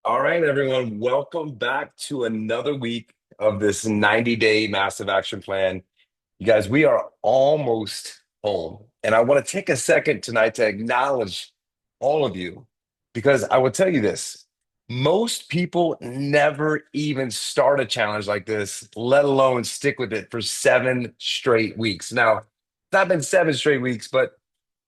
All right, everyone, welcome back to another week of this 90-day massive action plan. You guys, we are almost home. And I want to take a second tonight to acknowledge all of you because I will tell you this. Most people never even start a challenge like this, let alone stick with it for 7 straight weeks. Now, it's not been 7 straight weeks, but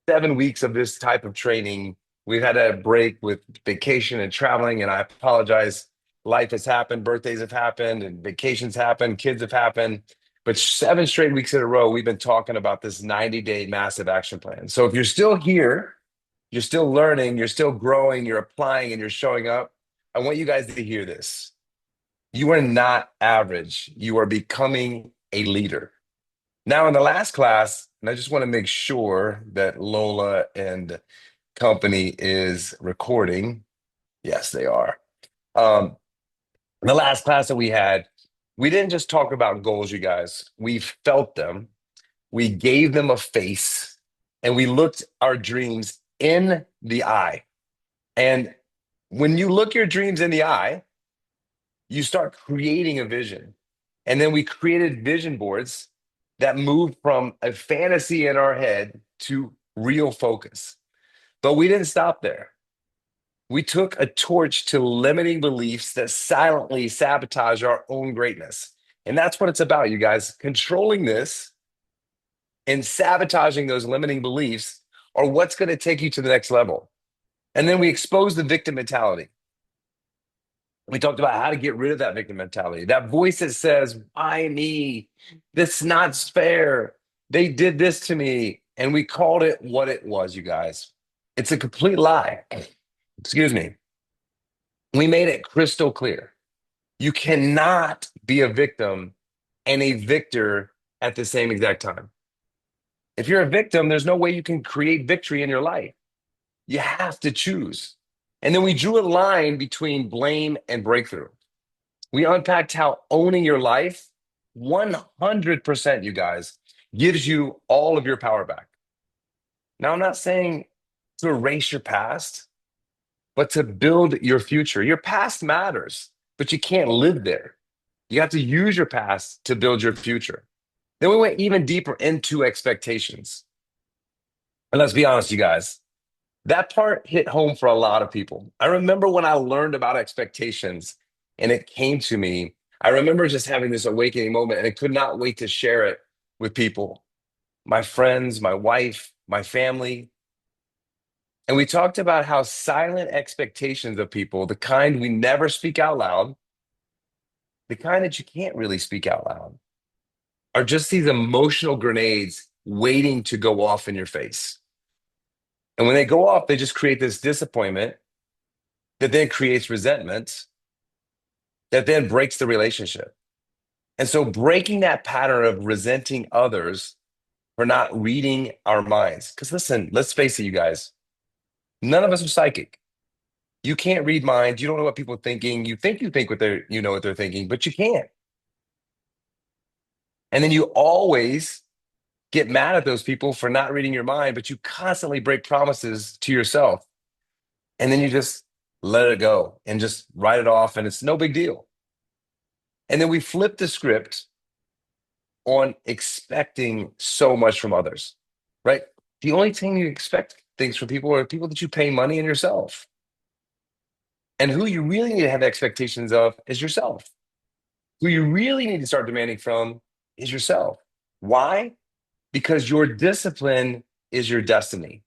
7 weeks of this type of training. We've had a break with vacation and traveling, and I apologize. Life has happened, birthdays have happened, and vacations happened, kids have happened. But 7 straight weeks in a row, we've been talking about this 90-day massive action plan. So if you're still here, you're still learning, you're still growing, you're applying, and you're showing up, I want you guys to hear this. You are not average. You are becoming a leader. Now, in the last class, and I just want to make sure that Lola and company is recording. Yes, they are. Um, the last class that we had, we didn't just talk about goals, you guys. We felt them, we gave them a face, and we looked our dreams in the eye. And when you look your dreams in the eye, you start creating a vision. And then we created vision boards that moved from a fantasy in our head to real focus. But we didn't stop there. We took a torch to limiting beliefs that silently sabotage our own greatness. And that's what it's about, you guys. Controlling this and sabotaging those limiting beliefs are what's going to take you to the next level. And then we expose the victim mentality. We talked about how to get rid of that victim mentality, that voice that says, why me? This is not fair. They did this to me. And we called it what it was, you guys. It's a complete lie. Excuse me. We made it crystal clear. You cannot be a victim and a victor at the same exact time. If you're a victim, there's no way you can create victory in your life. You have to choose. And then we drew a line between blame and breakthrough. We unpacked how owning your life 100%, you guys, gives you all of your power back. Now, I'm not saying to erase your past, but to build your future. Your past matters, but you can't live there. You have to use your past to build your future. Then we went even deeper into expectations. And let's be honest, you guys, that part hit home for a lot of people. I remember when I learned about expectations and it came to me, I remember just having this awakening moment and I could not wait to share it with people, my friends, my wife, my family. And we talked about how silent expectations of people, the kind we never speak out loud, the kind that you can't really speak out loud, are just these emotional grenades waiting to go off in your face. And when they go off, they just create this disappointment that then creates resentment that then breaks the relationship. And so breaking that pattern of resenting others for not reading our minds. Because listen, let's face it, you guys, none of us are psychic. You can't read minds. You don't know what people are thinking. You think what they're, you know what they're thinking, but you can't. And then you always get mad at those people for not reading your mind, but you constantly break promises to yourself. And then you just let it go and just write it off, and it's no big deal. And then we flip the script on expecting so much from others, right? The only thing you expect things from people are people that you pay money and yourself. And who you really need to have expectations of is yourself. Who you really need to start demanding from is yourself. Why? Because your discipline is your destiny.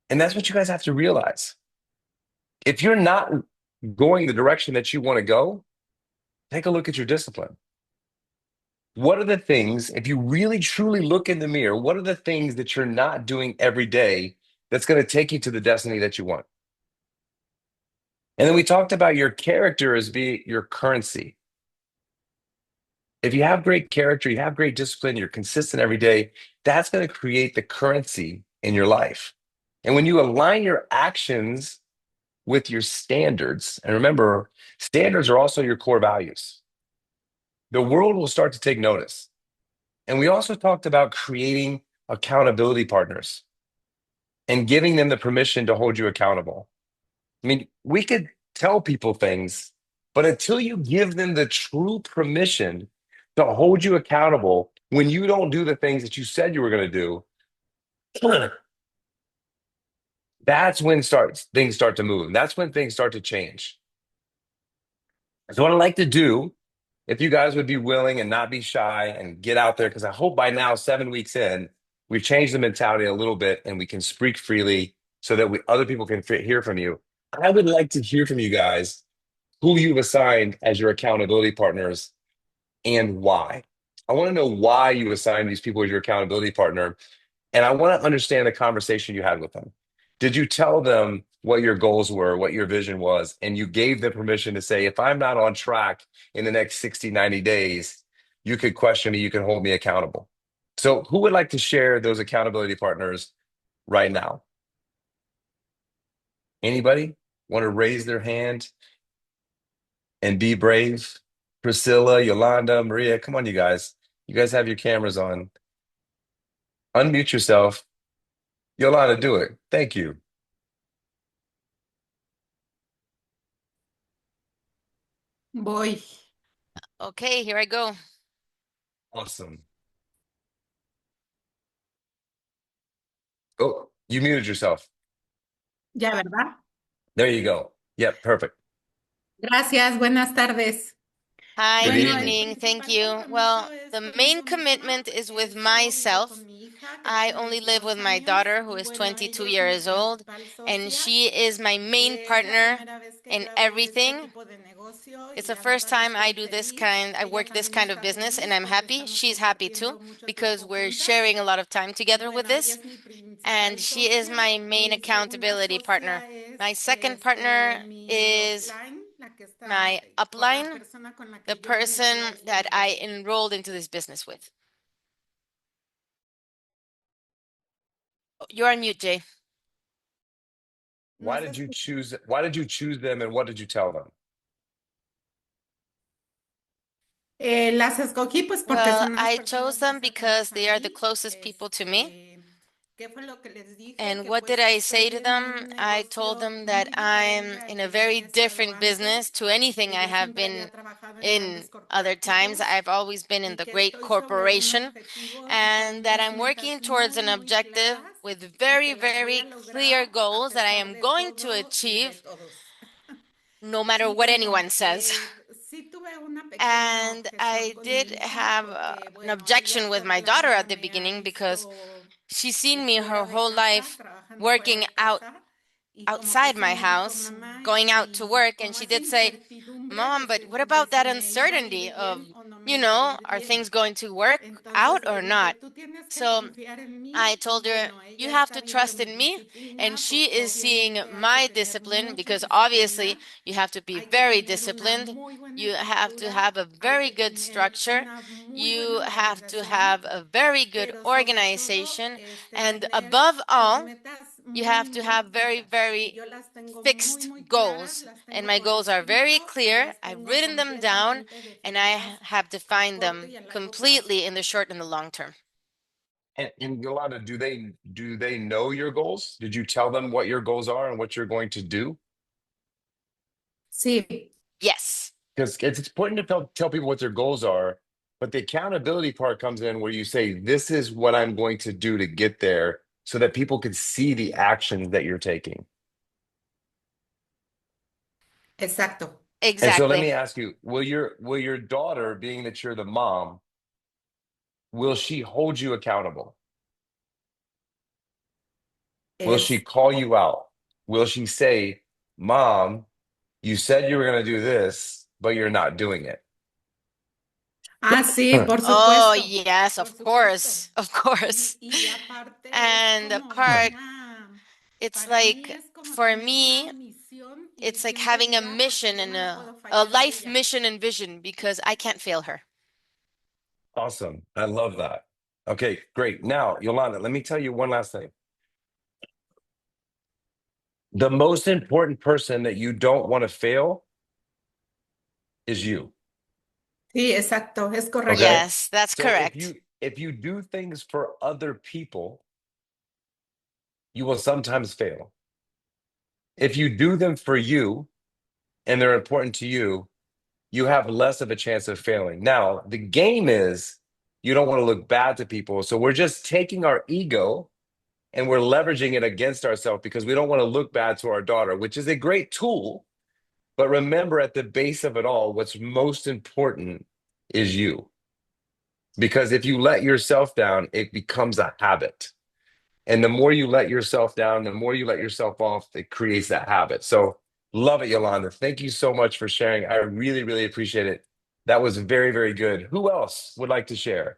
And that's what you guys have to realize. If you're not going the direction that you want to go, take a look at your discipline. What are the things, if you really truly look in the mirror, what are the things that you're not doing every day that's going to take you to the destiny that you want? And then we talked about your character as being your currency. If you have great character, you have great discipline, you're consistent every day, that's going to create the currency in your life. And when you align your actions with your standards, and remember, standards are also your core values, the world will start to take notice. And we also talked about creating accountability partners and giving them the permission to hold you accountable. I mean, we could tell people things, but until you give them the true permission to hold you accountable when you don't do the things that you said you were going to do, that's when starts things start to move. That's when things start to change. So what I like to do, if you guys would be willing and not be shy and get out there, because I hope by now, 7 weeks in, we've changed the mentality a little bit and we can speak freely so that other people can hear from you. I would like to hear from you guys who you've assigned as your accountability partners and why. I want to know why you assigned these people as your accountability partner, and I want to understand the conversation you had with them. Did you tell them what your goals were, what your vision was, and you gave them permission to say, if I'm not on track in the next 60, 90 days, you could question me, you can hold me accountable. So, who would like to share those accountability partners right now? Anybody want to raise their hand and be brave? Priscilla, Yolanda, Maria, come on, you guys. You guys have your cameras on. Unmute yourself. Yolanda, do it. Thank you. Voy. Okay, here I go. Awesome. Oh, you muted yourself. Ya, ¿verdad? There you go. Yep, perfect. Gracias, buenas tardes. Hi, Good good Bueno, el evening. evening. Thank principal you. compromiso Well, es the main conmigo commitment misma. is with Solo vivo myself. con mi hija que I tiene only live 22 with my años daughter, who y is bueno, 22 ella es mi years old, principal and socia. she is my main Es la partner primera vez que in yo hago este everything. tipo de negocio y It's the la first verdad time I estoy do this feliz. kind, I Ella work this también kind of está business, and feliz I'm porque happy. estamos She's happy too compartiendo mucho because tiempo we're juntas. sharing a lot of time Y together with bueno, ella this. es mi principal And she is socia. my main Mi segunda accountability partner. socia es My second partner mi is offline, la que está, my la upline, persona con la the que yo me metí a person este that I negocio. enrolled into this business with. You're on mute, Jay. No se escucha. Why did you choose them and what did you tell them? Las escogí pues porque Well, son unas I personas chose muy them because cercanas a they are the mí. closest people to me. ¿Qué fue lo que les dije? And Que what did pues I say estoy to en them? un I told negocio them that muy I'm diferente al in a que ya very había estado different antes, business to anything que I yo have siempre been había trabajado en in grandes other times. corporativos I've always been in y the que great estoy sobre un corporation, objetivo y con and that unas I'm metas working towards muy, an muy objective claras with y very, que las voy a very clear lograr a goals that I pesar am de going to todo y de achieve todos. no matter Y what bueno, anyone says. sí tuve una pequeña And objeción I con did mi hija have porque, an bueno, objection ella with toda my la daughter vida at the me ha beginning because visto she's seen me her fuera de whole casa, life trabajando fuera working de out casa. Y como que outside sí my me dijo house, mamá, going out to y work. And como she esa did say, incertidumbre Mom, de but si what about realmente si that me iba a uncertainty ir of, bien o no me iba a ir are bien. things going to work out Entonces le or dije, not? tú tienes que So confiar en I mí y told her, bueno, you ella have está to viendo trust mi in me. And disciplina she porque is seeing obviamente hay que my tener discipline mucha because obviously disciplina, you have to be hay que very tener una disciplined. muy buena You have to have estructura, a hay very que good tener structure. una muy buena You have to organización, have a very good pero sobre todo organization. And tener above tus all, metas you muy, have to muy have very, fijas. Y very yo las tengo muy, fixed muy claras, goals. las And tengo my por goals are very escrito y clear. las I've tengo written them down completamente and I definidas have a defined corto them y a largo plazo. completely in the short and the long term. And Yolanda, do they know your goals? Did you tell them what your goals are and what you're going to do? Sí, Yes. Because it's important to tell people what their goals are, but the accountability part comes in where you say, this is what I'm going to do to get there so that people can see the actions that you're taking. exacto. And so let Exactly. me ask you, will your daughter, being that you're the mom, will she hold you accountable? Will she Es, call you out? Will she say, Mom, you said you were going to do this, but you're not doing it? sí, por Oh, supuesto, yes, por of supuesto. course. Of course. Y aparte es And the como part, it's para mí like es como for tener una me, misión y it's like visión de having a vida porque mission yo and no le puedo a fallar a life ella. mission and vision because I can't fail her. Awesome. I love that. Okay, great. Now, Yolanda, let me tell you one last thing. The most important person that you don't want to fail is you. Sí, exacto, es correcto. Okay? Yes, that's So correct. if you do things for other people, you will sometimes fail. If you do them for you, and they're important to you, you have less of a chance of failing. Now, the game is you don't want to look bad to people. So we're just taking our ego and we're leveraging it against ourselves because we don't want to look bad to our daughter, which is a great tool. But remember, at the base of it all, what's most important is you. Because if you let yourself down, it becomes a habit. And the more you let yourself down, the more you let yourself off, it creates that habit. So love it, Yolanda. Thank you so much for sharing. I really, really appreciate it. That was very, very good. Who else would like to share?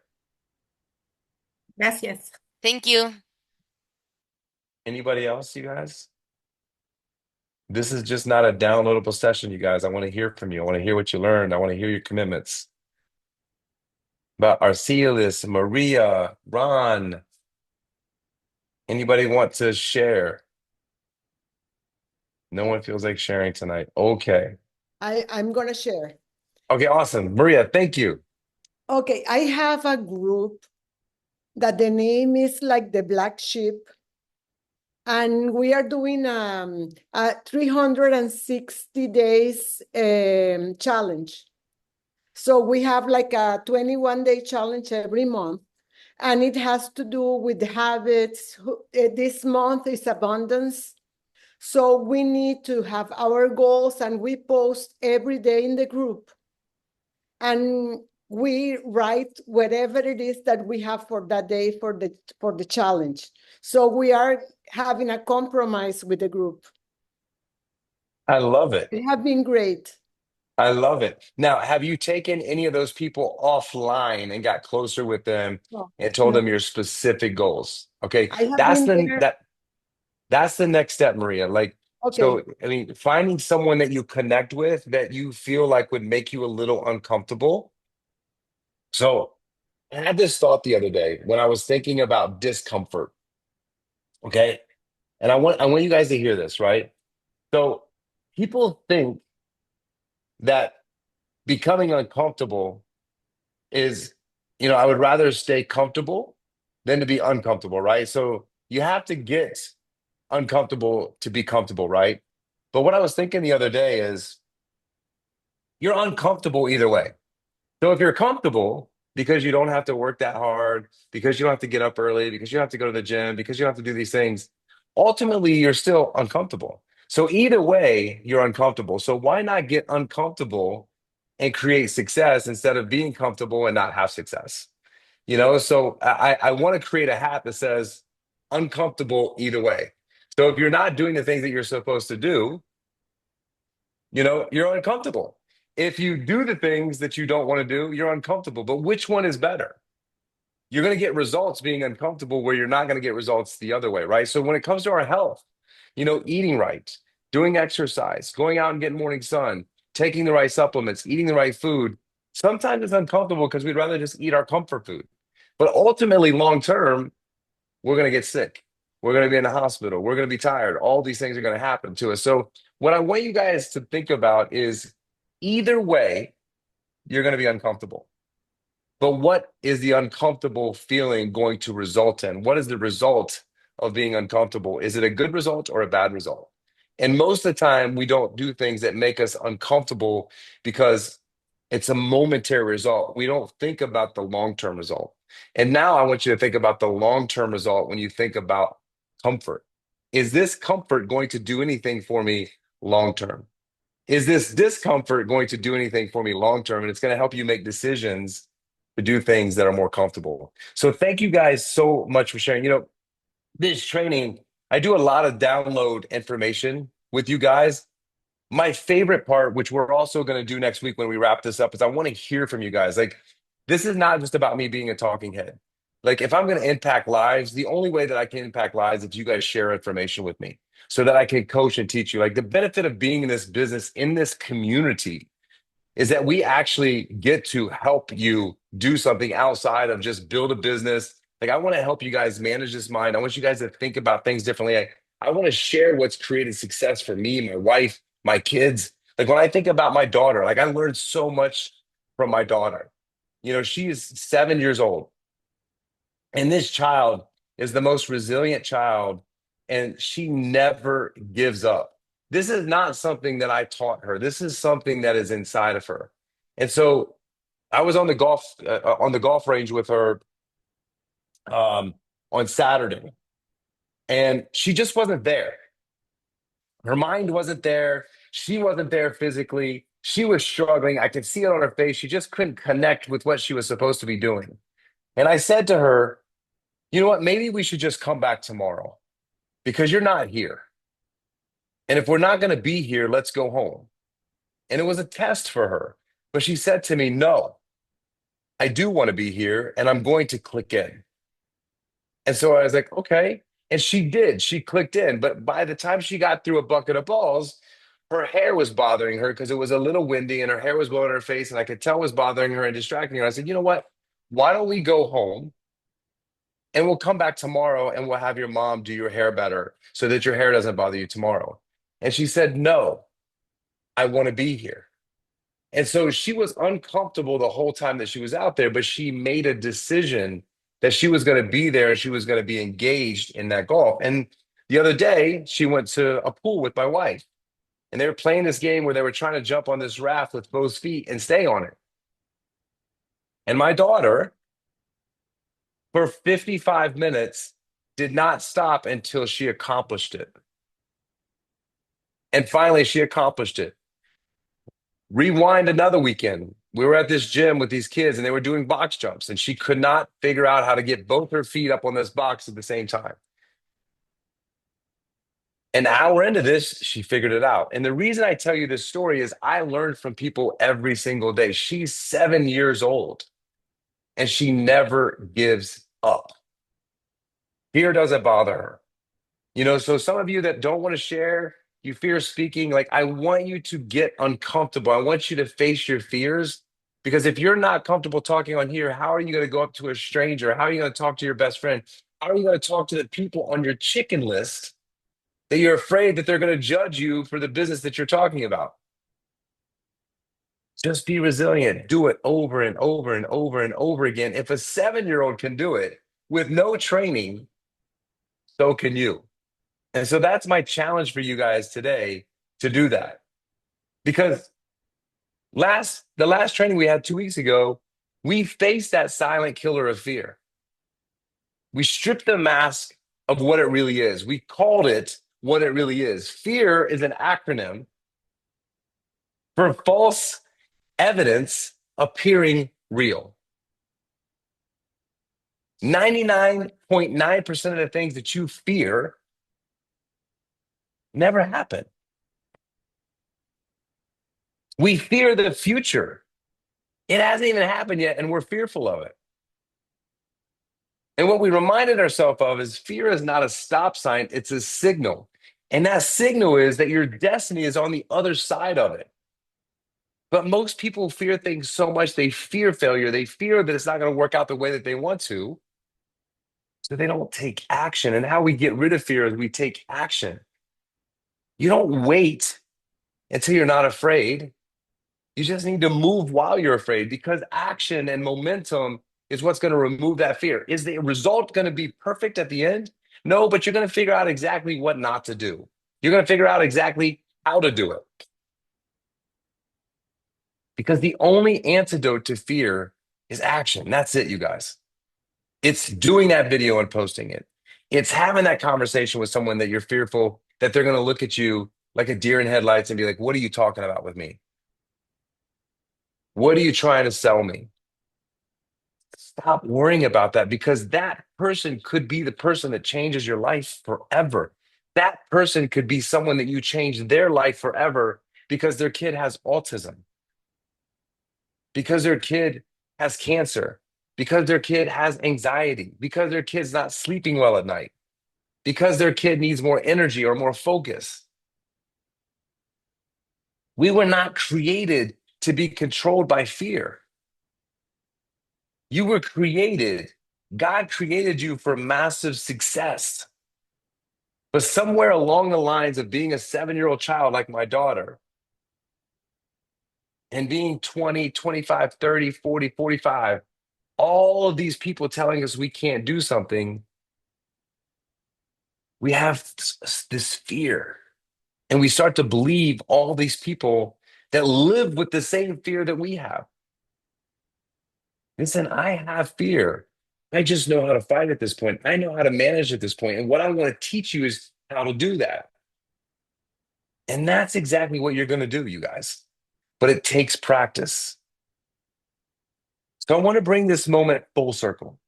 Gracias. Thank you. Anybody else, you guys? This is just not a downloadable session, you guys. I want to hear from you. I want to hear what you learned. I want to hear your commitments. About Arcelius, Maria, Ron. Anybody want to share? No one feels like sharing tonight. Okay. I'm going to share. Okay, awesome. Maria, thank you. Okay, I have a group that the name is like the Black Sheep. And we are doing a 360 days challenge. So we have like a 21-day challenge every month. And it has to do with the habits. This month is abundance. So we need to have our goals, and we post every day in the group. And we write whatever it is that we have for that day for the challenge. So we are having a compromise with the group. I love it. It have been great. I love it. Now, have you taken any of those people offline and got closer with them No, and told no. them your specific goals? Okay, I have been there. that's the next step, Maria. Like, Okay. so I mean, finding someone that you connect with that you feel like would make you a little uncomfortable. So I had this thought the other day when I was thinking about discomfort. Okay. And I want you guys to hear this, right? So people think that becoming uncomfortable is, I would rather stay comfortable than to be uncomfortable, right? So you have to get uncomfortable to be comfortable, right? But what I was thinking the other day is you're uncomfortable either way. So if you're comfortable because you don't have to work that hard, because you don't have to get up early, because you don't have to go to the gym, because you don't have to do these things, ultimately you're still uncomfortable. So either way, you're uncomfortable. So why not get uncomfortable and create success instead of being comfortable and not have success? So I want to create a hat that says uncomfortable either way. So if you're not doing the things that you're supposed to do, you're uncomfortable. If you do the things that you don't want to do, you're uncomfortable. But which one is better? You're going to get results being uncomfortable where you're not going to get results the other way, right? So when it comes to our health, eating right, doing exercise, going out and getting morning sun, taking the right supplements, eating the right food, sometimes it's uncomfortable because we'd rather just eat our comfort food. But ultimately, long term, we're going to get sick. We're going to be in the hospital. We're going to be tired. All these things are going to happen to us. So what I want you guys to think about is either way, you're going to be uncomfortable. But what is the uncomfortable feeling going to result in? What is the result of being uncomfortable? Is it a good result or a bad result? And most of the time, we don't do things that make us uncomfortable because it's a momentary result. We don't think about the long-term result. And now I want you to think about the long-term result when you think about comfort. Is this comfort going to do anything for me long-term? Is this discomfort going to do anything for me long-term? And it's going to help you make decisions to do things that are more comfortable. So thank you guys so much for sharing. This training, I do a lot of download information with you guys. My favorite part, which we're also going to do next week when we wrap this up, is I want to hear from you guys. Like, this is not just about me being a talking head. Like, if I'm going to impact lives, the only way that I can impact lives is if you guys share information with me so that I can coach and teach you. Like, the benefit of being in this business, in this community, is that we actually get to help you do something outside of just build a business. Like, I want to help you guys manage this mind. I want you guys to think about things differently. I want to share what's created success for me, my wife, my kids. Like, when I think about my daughter, like, I learned so much from my daughter. She is 7 years old. And this child is the most resilient child, and she never gives up. This is not something that I taught her. This is something that is inside of her. And so I was on the golf range with her on Saturday, and she just wasn't there. Her mind wasn't there. She wasn't there physically. She was struggling. I could see it on her face. She just couldn't connect with what she was supposed to be doing. And I said to her, you know what? Maybe we should just come back tomorrow because you're not here. And if we're not going to be here, let's go home. And it was a test for her. But she said to me, no, I do want to be here and I'm going to click in. And so I was like, okay. And she did. She clicked in. But by the time she got through a bucket of balls, her hair was bothering her because it was a little windy and her hair was blowing in her face. And I could tell it was bothering her and distracting her. I said, you know what? Why don't we go home and we'll come back tomorrow and we'll have your mom do your hair better so that your hair doesn't bother you tomorrow? And she said, no, I want to be here. And so she was uncomfortable the whole time that she was out there, but she made a decision that she was going to be there and she was going to be engaged in that golf. And the other day, she went to a pool with my wife, and they were playing this game where they were trying to jump on this raft with both feet and stay on it. And my daughter, for 55 minutes, did not stop until she accomplished it. And finally, she accomplished it. Rewind another weekend. We were at this gym with these kids and they were doing box jumps, and she could not figure out how to get both her feet up on this box at the same time. An hour into this, she figured it out. And the reason I tell you this story is I learn from people every single day. She's 7 years old and she never gives up. Fear doesn't bother her. You know, so some of you that don't want to share, you fear speaking, like I want you to get uncomfortable. I want you to face your fears, because if you're not comfortable talking on here, how are you going to go up to a stranger? How are you going to talk to your best friend? How are you going to talk to the people on your chicken list that you're afraid that they're going to judge you for the business that you're talking about? Just be resilient. Do it over and over and over and over again. If a 7-year-old can do it with no training, so can you. And so that's my challenge for you guys today, to do that. Because the last training we had 2 weeks ago, we faced that silent killer of fear. We stripped the mask of what it really is. We called it what it really is. Fear is an acronym for false evidence appearing real. 99.9% of the things that you fear never happen. We fear the future. It hasn't even happened yet, and we're fearful of it. And what we reminded ourselves of is fear is not a stop sign, it's a signal. And that signal is that your destiny is on the other side of it. But most people fear things so much, they fear failure. They fear that it's not going to work out the way that they want to. So they don't take action. And how we get rid of fear is we take action. You don't wait until you're not afraid. You just need to move while you're afraid, because action and momentum is what's going to remove that fear. Is the result going to be perfect at the end? No, but you're going to figure out exactly what not to do. You're going to figure out exactly how to do it. Because the only antidote to fear is action. That's it, you guys. It's doing that video and posting it. It's having that conversation with someone that you're fearful that they're going to look at you like a deer in headlights and be like, what are you talking about with me? What are you trying to sell me? Stop worrying about that, because that person could be the person that changes your life forever. That person could be someone that you change their life forever because their kid has autism, because their kid has cancer, because their kid has anxiety, because their kid's not sleeping well at night, because their kid needs more energy or more focus. We were not created to be controlled by fear. You were created, God created you for massive success. But somewhere along the lines of being a 7-year-old child like my daughter, and being 20, 25, 30, 40, 45, all of these people telling us we can't do something, we have this fear. And we start to believe all these people that live with the same fear that we have. Listen, I have fear. I just know how to fight at this point. I know how to manage at this point. And what I want to teach you is how to do that. And that's exactly what you're going to do, you guys. But it takes practice. So I want to bring this moment full circle.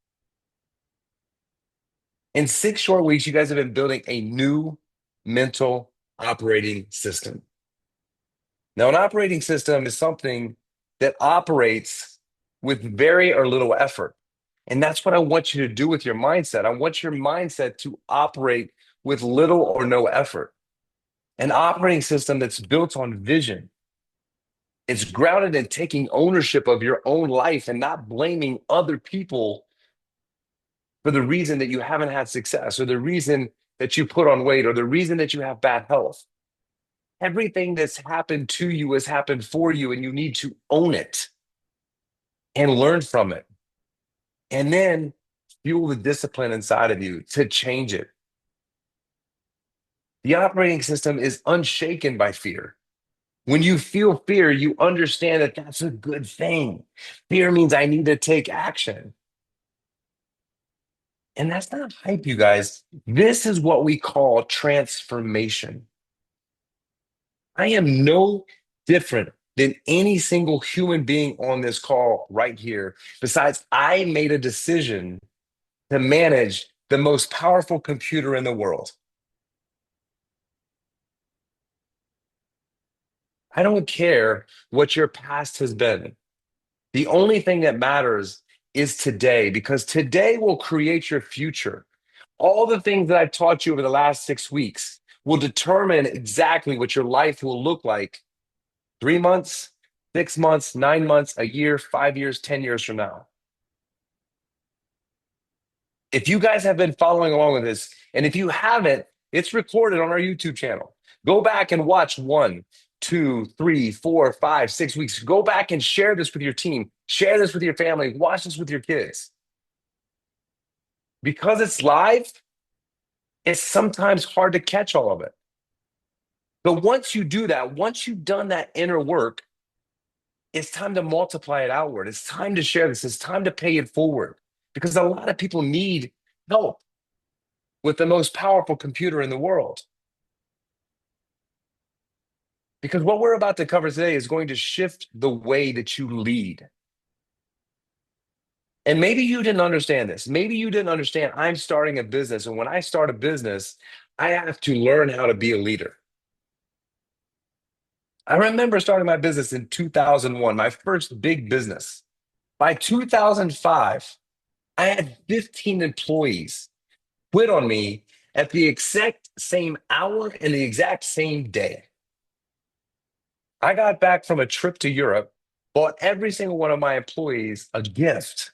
In 6 short weeks, you guys have been building a new mental operating system. Now, an operating system is something that operates with very or little effort. And that's what I want you to do with your mindset. I want your mindset to operate with little or no effort. An operating system that's built on vision. It's grounded in taking ownership of your own life and not blaming other people for the reason that you haven't had success or the reason that you put on weight or the reason that you have bad health. Everything that's happened to you has happened for you, and you need to own it and learn from it. And then fuel the discipline inside of you to change it. The operating system is unshaken by fear. When you feel fear, you understand that that's a good thing. Fear means I need to take action. And that's not hype, you guys. This is what we call transformation. I am no different than any single human being on this call right here. Besides, I made a decision to manage the most powerful computer in the world. I don't care what your past has been. The only thing that matters is today, because today will create your future. All the things that I've taught you over the last 6 weeks will determine exactly what your life will look like 3 months, 6 months, 9 months, a year, 5 years, 10 years from now. If you guys have been following along with this, and if you haven't, it's recorded on our YouTube channel. Go back and watch 1, 2, 3, 4, 5, 6 weeks. Go back and share this with your team. Share this with your family. Watch this with your kids. Because it's live, it's sometimes hard to catch all of it. But once you do that, once you've done that inner work, it's time to multiply it outward. It's time to share this. It's time to pay it forward. Because a lot of people need help with the most powerful computer in the world. Because what we're about to cover today is going to shift the way that you lead. And maybe you didn't understand this. Maybe you didn't understand I'm starting a business. And when I start a business, I have to learn how to be a leader. I remember starting my business in 2001, my first big business. By 2005, I had 15 employees quit on me at the exact same hour and the exact same day. I got back from a trip to Europe, bought every single one of my employees a gift.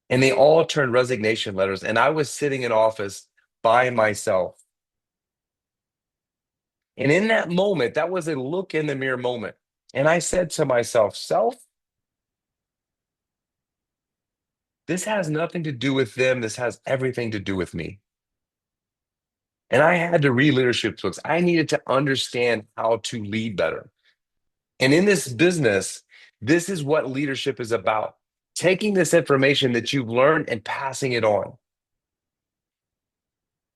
And they all turned resignation letters. And I was sitting in office by myself. And in that moment, that was a look in the mirror moment. And I said to myself, self, this has nothing to do with them. This has everything to do with me. And I had to read leadership books. I needed to understand how to lead better. And in this business, this is what leadership is about. Taking this information that you've learned and passing it on.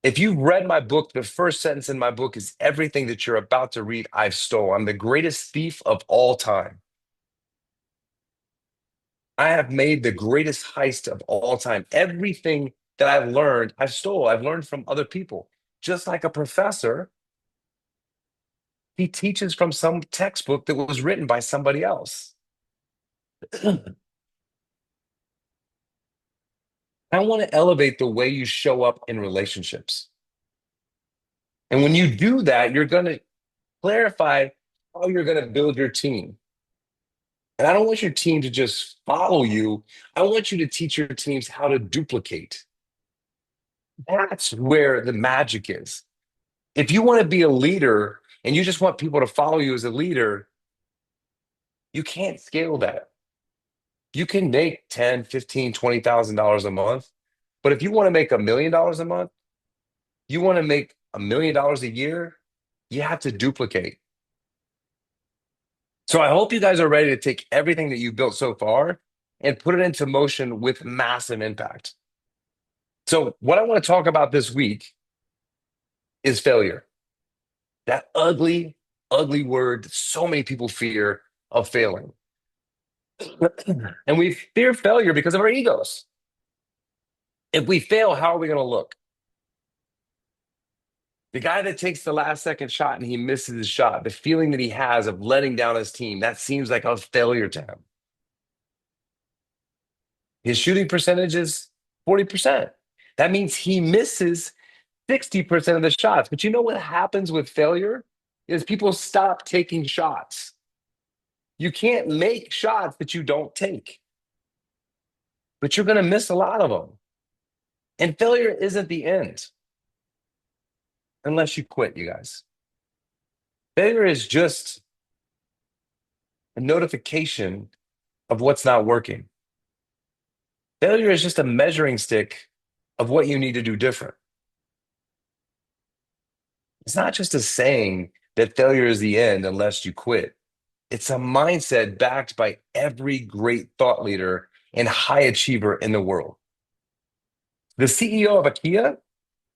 If you've read my book, the first sentence in my book is everything that you're about to read, I've stole. I'm the greatest thief of all time. I have made the greatest heist of all time. Everything that I've learned, I've stole. I've learned from other people. Just like a professor, he teaches from some textbook that was written by somebody else. I want to elevate the way you show up in relationships. And when you do that, you're going to clarify how you're going to build your team. And I don't want your team to just follow you. I want you to teach your teams how to duplicate. That's where the magic is. If you want to be a leader and you just want people to follow you as a leader, you can't scale that. You can make $10, $15, $20,000 a month. But if you want to make $1 million a month, you want to make $1 million a year, You have to duplicate. So I hope you guys are ready to take everything that you've built so far and put it into motion with massive impact. So what I want to talk about this week is failure. That ugly, ugly word that so many people fear of failing. And we fear failure because of our egos. If we fail, how are we going to look? The guy that takes the last second shot and he misses his shot, the feeling that he has of letting down his team, that seems like a failure to him. His shooting percentage is 40%. That means he misses 60% of the shots. But you know what happens with failure? Is people stop taking shots. You can't make shots that you don't take. But you're going to miss a lot of them. And failure isn't the end. Unless you quit, you guys. Failure is just a notification of what's not working. Failure is just a measuring stick of what you need to do different. It's not just a saying that failure is the end unless you quit. It's a mindset backed by every great thought leader and high achiever in the world. The CEO of IKEA,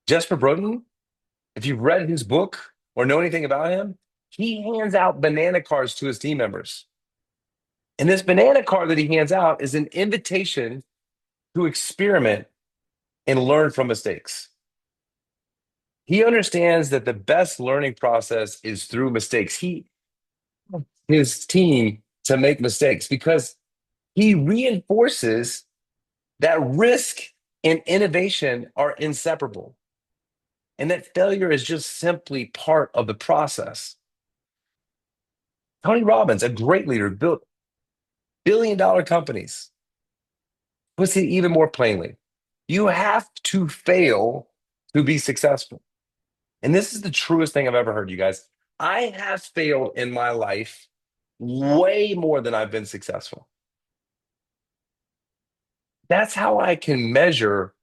Jesper Brodin, if you've read his book or know anything about him, he hands out banana cards to his team members. And this banana card that he hands out is an invitation to experiment and learn from mistakes. He understands that the best learning process is through mistakes. His team to make mistakes because he reinforces that risk and innovation are inseparable. And that failure is just simply part of the process. Tony Robbins, a great leader, built billion-dollar companies, puts it even more plainly. You have to fail to be successful. And this is the truest thing I've ever heard, you guys. I have failed in my life way more than I've been successful. That's how I can measure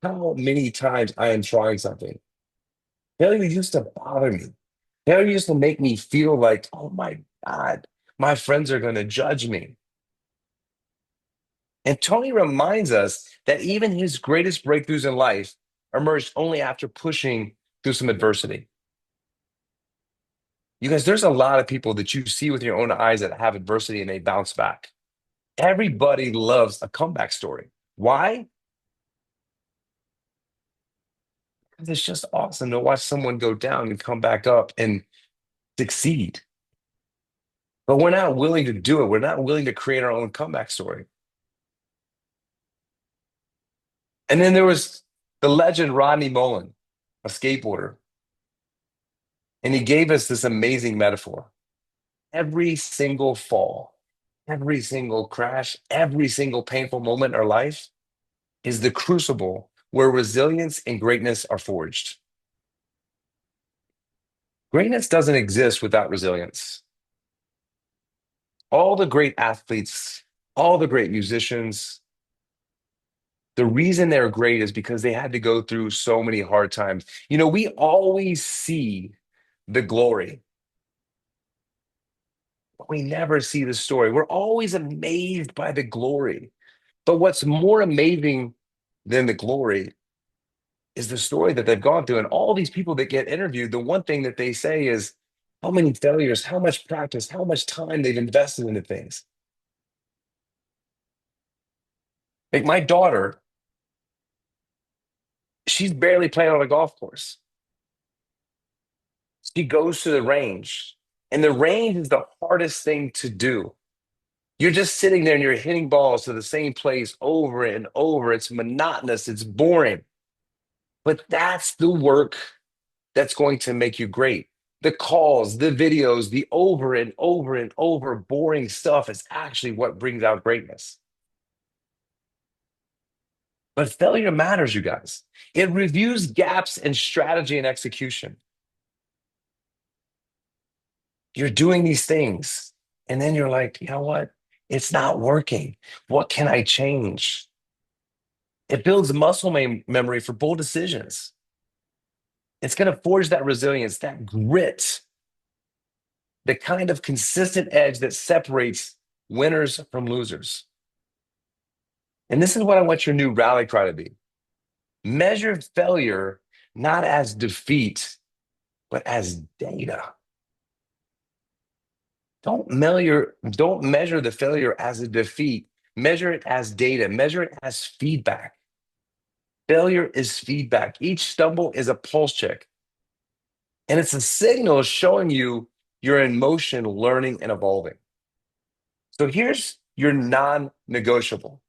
how many times I am trying something. Failure used to bother me. Failure used to make me feel like, oh my God, my friends are going to judge me. And Tony reminds us that even his greatest breakthroughs in life emerged only after pushing through some adversity. You guys, there's a lot of people that you see with your own eyes that have adversity and they bounce back. Everybody loves a comeback story. Why? Because it's just awesome to watch someone go down and come back up and succeed. But we're not willing to do it. We're not willing to create our own comeback story. And then there was the legend Rodney Mullen, a skateboarder. And he gave us this amazing metaphor. Every single fall, every single crash, every single painful moment in our life is the crucible where resilience and greatness are forged. Greatness doesn't exist without resilience. All the great athletes, all the great musicians, the reason they're great is because they had to go through so many hard times. You know, we always see the glory, but we never see the story. We're always amazed by the glory. But what's more amazing than the glory is the story that they've gone through. And all these people that get interviewed, the one thing that they say is how many failures, how much practice, how much time they've invested into things. Like my daughter, she's barely playing on a golf course. She goes to the range, and the range is the hardest thing to do. You're just sitting there and you're hitting balls to the same place over and over. It's monotonous, it's boring. But that's the work that's going to make you great. The calls, the videos, the over and over and over boring stuff is actually what brings out greatness. But failure matters, you guys. It reviews gaps in strategy and execution. You're doing these things, and then you're like, you know what? It's not working. What can I change? It builds muscle memory for bold decisions. It's going to forge that resilience, that grit, the kind of consistent edge that separates winners from losers. And this is what I want your new rally cry to be. Measure failure not as defeat, but as data. Don't measure the failure as a defeat. Measure it as data. Measure it as feedback. Failure is feedback. Each stumble is a pulse check. And it's a signal showing you you're in motion, learning, and evolving. So here's your non-negotiable.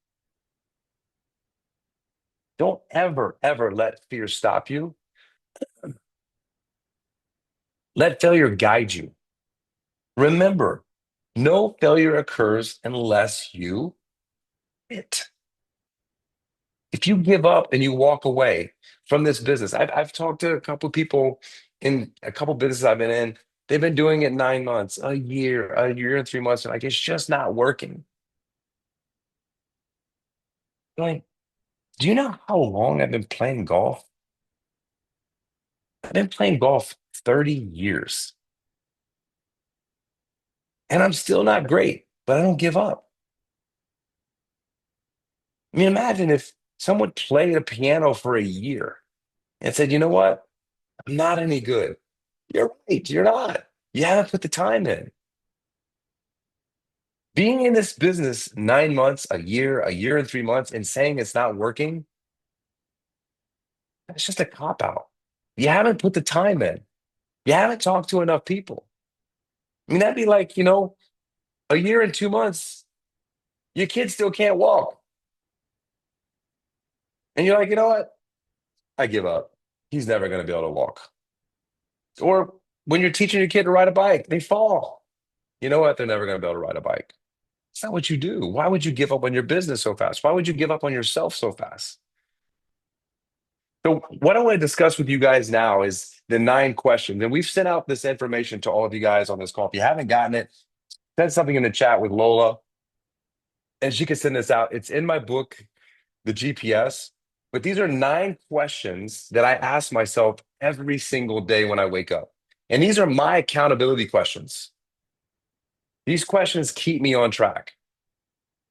Don't ever, ever let fear stop you. Let failure guide you. Remember, no failure occurs unless you quit. If you give up and you walk away from this business, I've talked to a couple of people in a couple of businesses I've been in. They've been doing it 9 months, a year and 3 months. And like, it's just not working. Like, do you know how long I've been playing golf? I've been playing golf 30 years. And I'm still not great, but I don't give up. I mean, imagine if someone played a piano for a year and said, you know what? I'm not any good. You're right. You're not. You haven't put the time in. Being in this business 9 months, a year and 3 months, and saying it's not working, that's just a cop out. You haven't put the time in. You haven't talked to enough people. I mean, that'd be like, a year and 2 months, your kid still can't walk. And you're like, you know what? I give up. He's never going to be able to walk. Or when you're teaching your kid to ride a bike, they fall. You know what? They're never going to be able to ride a bike. It's not what you do. Why would you give up on your business so fast? Why would you give up on yourself so fast? So what I want to discuss with you guys now is the 9 questions. And we've sent out this information to all of you guys on this call. If you haven't gotten it, send something in the chat with Lola, and she can send this out. It's in my book, The GPS. But these are 9 questions that I ask myself every single day when I wake up. And these are my accountability questions. These questions keep me on track.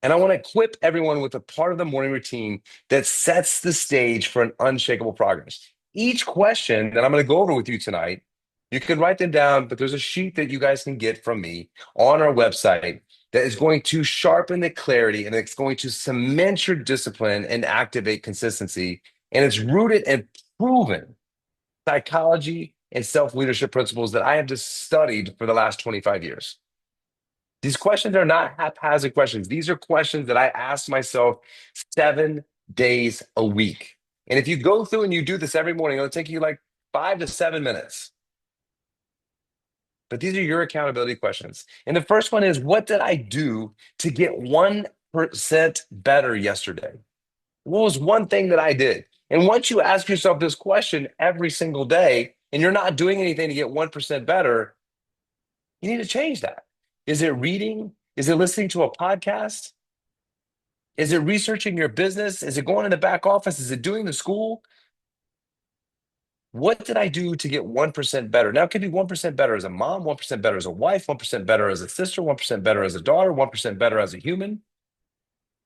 And I want to equip everyone with a part of the morning routine that sets the stage for an unshakable progress. Each question that I'm going to go over with you tonight, you can write them down, but there's a sheet that you guys can get from me on our website that is going to sharpen the clarity, and it's going to cement your discipline and activate consistency. And it's rooted in proven psychology and self-leadership principles that I have just studied for the last 25 years. These questions are not haphazard questions. These are questions that I ask myself 7 days a week. And if you go through and you do this every morning, it'll take you like 5 to 7 minutes. But these are your accountability questions. And the first one is, what did I do to get 1% better yesterday? What was one thing that I did? And once you ask yourself this question every single day, and you're not doing anything to get 1% better, you need to change that. Is it reading? Is it listening to a podcast? Is it researching your business? Is it going in the back office? Is it doing the school? What did I do to get 1% better? Now, it could be 1% better as a mom, 1% better as a wife, 1% better as a sister, 1% better as a daughter, 1% better as a human,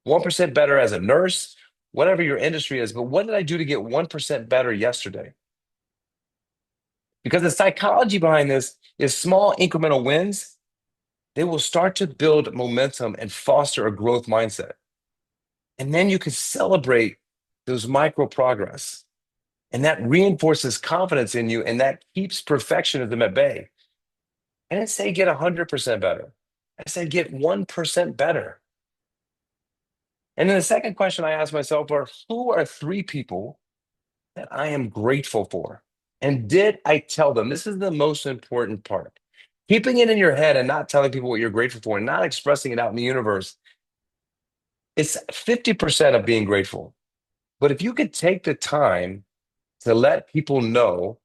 1% better as a nurse, whatever your industry is. But what did I do to get 1% better yesterday? Because the psychology behind this is small incremental wins. They will start to build momentum and foster a growth mindset. And then you can celebrate those micro progress. And that reinforces confidence in you, and that keeps perfectionism at bay. I didn't say get 100% better. I said get 1% better. And then the second question I ask myself are, who are 3 people that I am grateful for? And did I tell them? This is the most important part. Keeping it in your head and not telling people what you're grateful for and not expressing it out in the universe, it's 50% of being grateful. But if you could take the time to let people know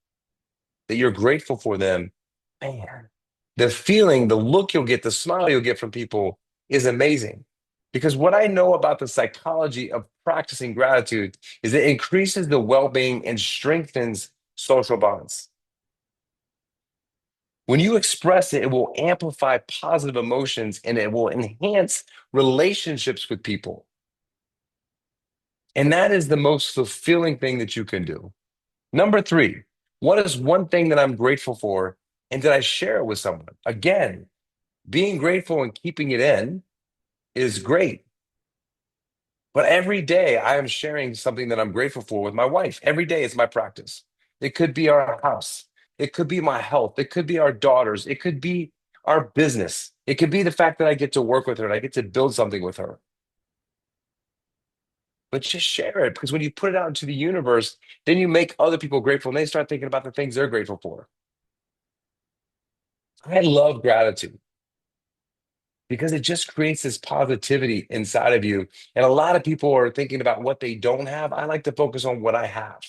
that you're grateful for them, man, the feeling, the look you'll get, the smile you'll get from people is amazing. Because what I know about the psychology of practicing gratitude is it increases the well-being and strengthens social bonds. When you express it, it will amplify positive emotions and it will enhance relationships with people. And that is the most fulfilling thing that you can do. Number 3, what is one thing that I'm grateful for and did I share it with someone? Again, being grateful and keeping it in is great. But every day I am sharing something that I'm grateful for with my wife. Every day is my practice. It could be our house. It could be my health. It could be our daughters. It could be our business. It could be the fact that I get to work with her and I get to build something with her. But just share it, because when you put it out into the universe, then you make other people grateful and they start thinking about the things they're grateful for. I love gratitude because it just creates this positivity inside of you. And a lot of people are thinking about what they don't have. I like to focus on what I have.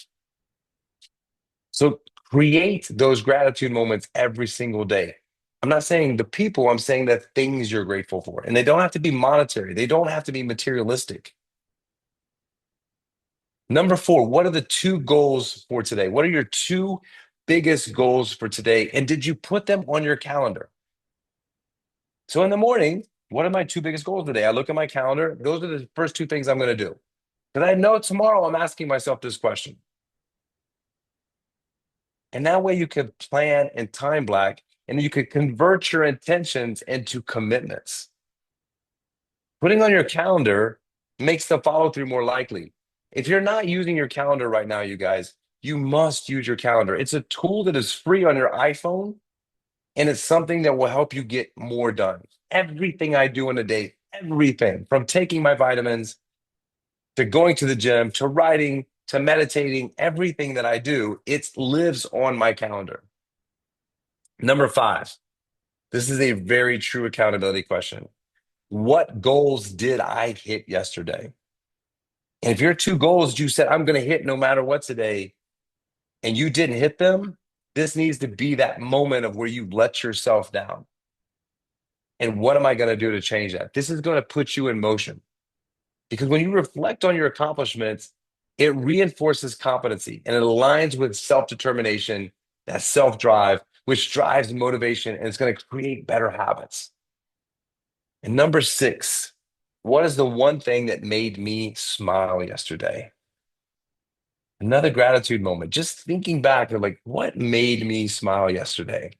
So create those gratitude moments every single day. I'm not saying the people, I'm saying the things you're grateful for. And they don't have to be monetary, they don't have to be materialistic. Number 4, what are the 2 goals for today? What are your 2 biggest goals for today? And did you put them on your calendar? So in the morning, what are my 2 biggest goals today? I look at my calendar. Those are the first 2 things I'm going to do. Because I know tomorrow I'm asking myself this question. And that way you can plan and time block, and you can convert your intentions into commitments. Putting on your calendar makes the follow through more likely. If you're not using your calendar right now, you guys, you must use your calendar. It's a tool that is free on your iPhone, and it's something that will help you get more done. Everything I do in a day, everything from taking my vitamins to going to the gym to writing to meditating, everything that I do, it lives on my calendar. Number 5, this is a very true accountability question. What goals did I hit yesterday? And if your 2 goals you said, I'm going to hit no matter what today, and you didn't hit them, this needs to be that moment of where you let yourself down. And what am I going to do to change that? This is going to put you in motion. Because when you reflect on your accomplishments, it reinforces competency and it aligns with self-determination, that self-drive, which drives motivation, and it's going to create better habits. And number 6, what is the one thing that made me smile yesterday? Another gratitude moment. Just thinking back of like, what made me smile yesterday?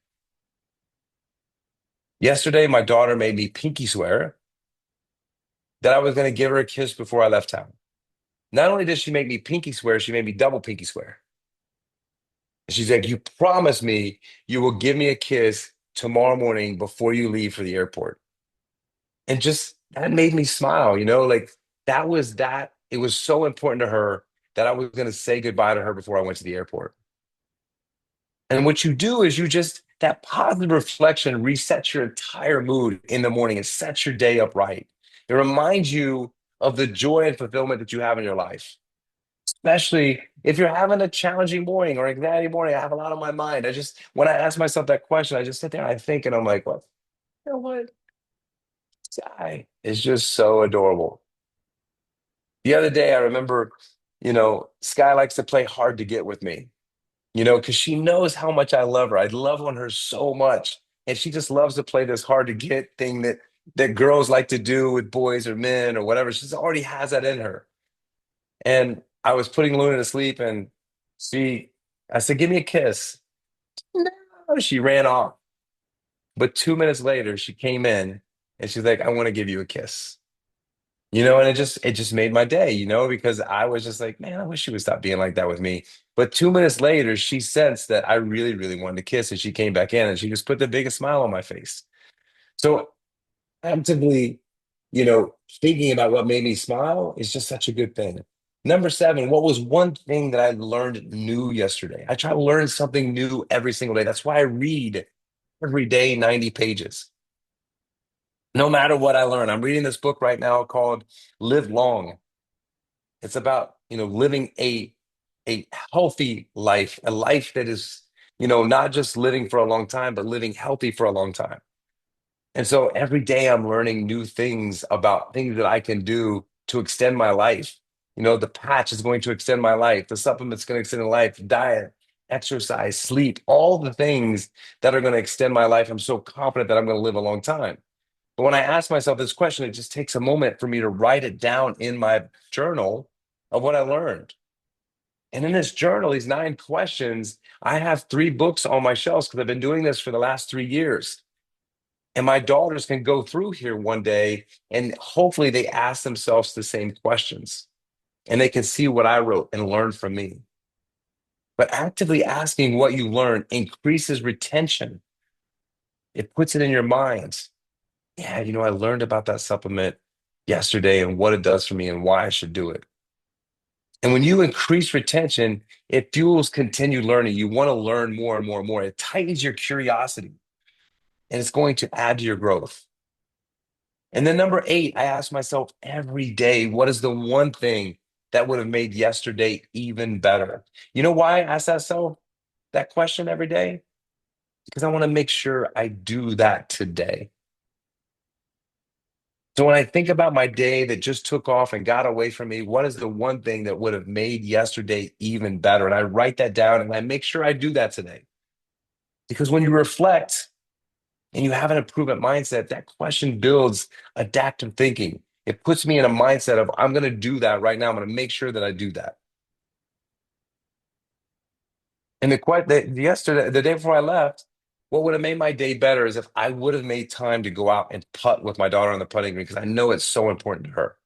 Yesterday, my daughter made me pinky swear that I was going to give her a kiss before I left town. Not only did she make me pinky swear, she made me double pinky swear. And she's like, you promise me you will give me a kiss tomorrow morning before you leave for the airport. And just that made me smile, like that was that. It was so important to her that I was going to say goodbye to her before I went to the airport. And what you do is that positive reflection resets your entire mood in the morning and sets your day up right. It reminds you of the joy and fulfillment that you have in your life, especially if you're having a challenging morning or anxiety morning. I have a lot on my mind. When I ask myself that question, I just sit there and I think, and I'm like, well, you know what? Sky is just so adorable. The other day, I remember, Sky likes to play hard to get with me, because she knows how much I love her. I love on her so much. And she just loves to play this hard to get thing that girls like to do with boys or men or whatever. She just already has that in her. And I was putting Luna to sleep and I said, give me a kiss. No, she ran off. But 2 minutes later, she came in and she's like, I want to give you a kiss. And it just made my day, because I was just like, man, I wish she would stop being like that with me. But 2 minutes later, she sensed that I really, really wanted to kiss, and she came back in and she just put the biggest smile on my face. So actively, thinking about what made me smile is just such a good thing. Number 7, what was one thing that I learned new yesterday? I try to learn something new every single day. That's why I read every day 90 pages. No matter what I learn. I'm reading this book right now called Live Long. It's about, living a healthy life, a life that is, not just living for a long time, but living healthy for a long time. And so every day I'm learning new things about things that I can do to extend my life. The patch is going to extend my life. The supplement's going to extend my life, diet. exercise, sleep, all the things that are going to extend my life. I'm so confident that I'm going to live a long time. But when I ask myself this question, it just takes a moment for me to write it down in my journal of what I learned. And in this journal, these 9 questions, I have 3 books on my shelves because I've been doing this for the last 3 years. And my daughters can go through here one day and hopefully they ask themselves the same questions and they can see what I wrote and learn from me. But actively asking what you learn increases retention. It puts it in your mind. Yeah, I learned about that supplement yesterday and what it does for me and why I should do it. And when you increase retention, it fuels continued learning. You want to learn more and more and more. It tightens your curiosity and it's going to add to your growth. And then number 8, I ask myself every day, what is the one thing that would have made yesterday even better? You know why I ask that question every day? Because I want to make sure I do that today. So when I think about my day that just took off and got away from me, what is the one thing that would have made yesterday even better? And I write that down and I make sure I do that today. Because when you reflect and you have an improvement mindset, that question builds adaptive thinking. It puts me in a mindset of, I'm going to do that right now. I'm going to make sure that I do that. And the day before I left, what would have made my day better is if I would have made time to go out and putt with my daughter on the putting green because I know it's so important to her.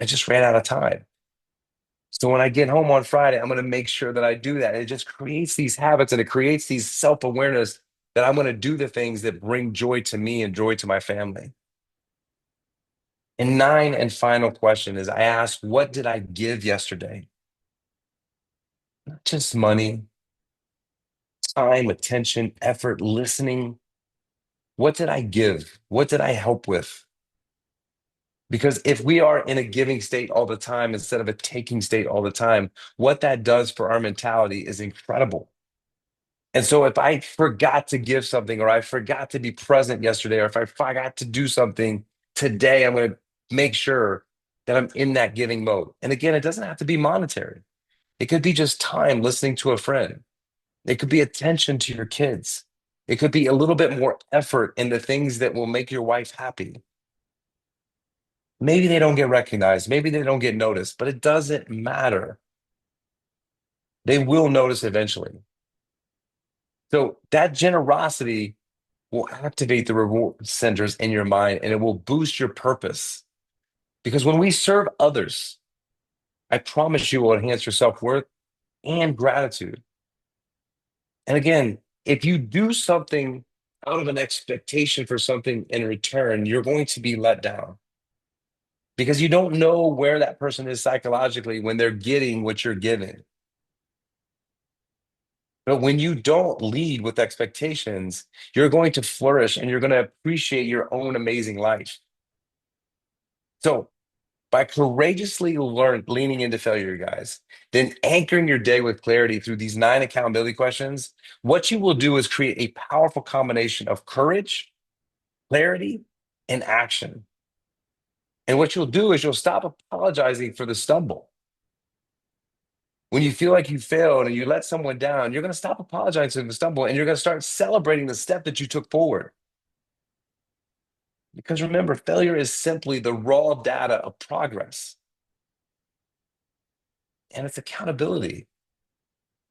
I just ran out of time. So when I get home on Friday, I'm going to make sure that I do that. And it just creates these habits and it creates these self-awareness that I'm going to do the things that bring joy to me and joy to my family. And 9 and final question is I ask, what did I give yesterday? Not just money, time, attention, effort, listening. What did I give? What did I help with? Because if we are in a giving state all the time instead of a taking state all the time, what that does for our mentality is incredible. And so if I forgot to give something or I forgot to be present yesterday or if I forgot to do something today, I'm going to make sure that I'm in that giving mode. And again, it doesn't have to be monetary. It could be just time listening to a friend. It could be attention to your kids. It could be a little bit more effort in the things that will make your wife happy. Maybe they don't get recognized. Maybe they don't get noticed, but it doesn't matter. They will notice eventually. So that generosity will activate the reward centers in your mind and it will boost your purpose. Because when we serve others, I promise you will enhance your self-worth and gratitude. And again, if you do something out of an expectation for something in return, you're going to be let down because you don't know where that person is psychologically when they're getting what you're giving. But when you don't lead with expectations, you're going to flourish and you're going to appreciate your own amazing life. So by courageously leaning into failure, guys, then anchoring your day with clarity through these 9 accountability questions, what you will do is create a powerful combination of courage, clarity, and action. And what you'll do is you'll stop apologizing for the stumble. When you feel like you failed and you let someone down, you're going to stop apologizing for the stumble and you're going to start celebrating the step that you took forward. Because remember, failure is simply the raw data of progress. And it's accountability.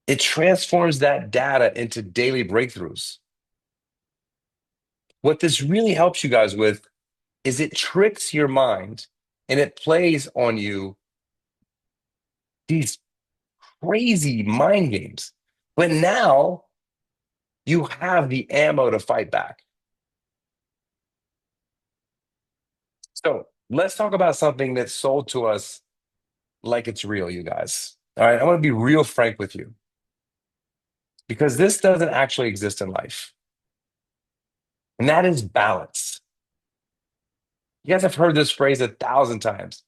It transforms that data into daily breakthroughs. What this really helps you guys with is it tricks your mind and it plays on you these crazy mind games. But now you have the ammo to fight back. So let's talk about something that's sold to us like it's real, you guys. All right, I want to be real frank with you because this doesn't actually exist in life. And that is balance. You guys have heard this phrase 1,000 times.